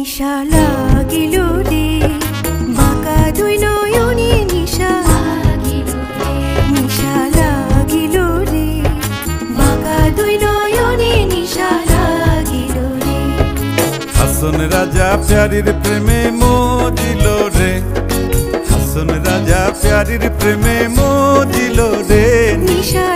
নিশা লাগিল রে বাঁকা দুই নয়নে নিশা নিশা লাগিল রে বাঁকা দুই নয়নে নিশা লাগিল রে। হাসন রাজা প্যারির প্রেমে মজিল রে, হাসন রাজা প্যারির প্রেমে মজিল রে। নিশা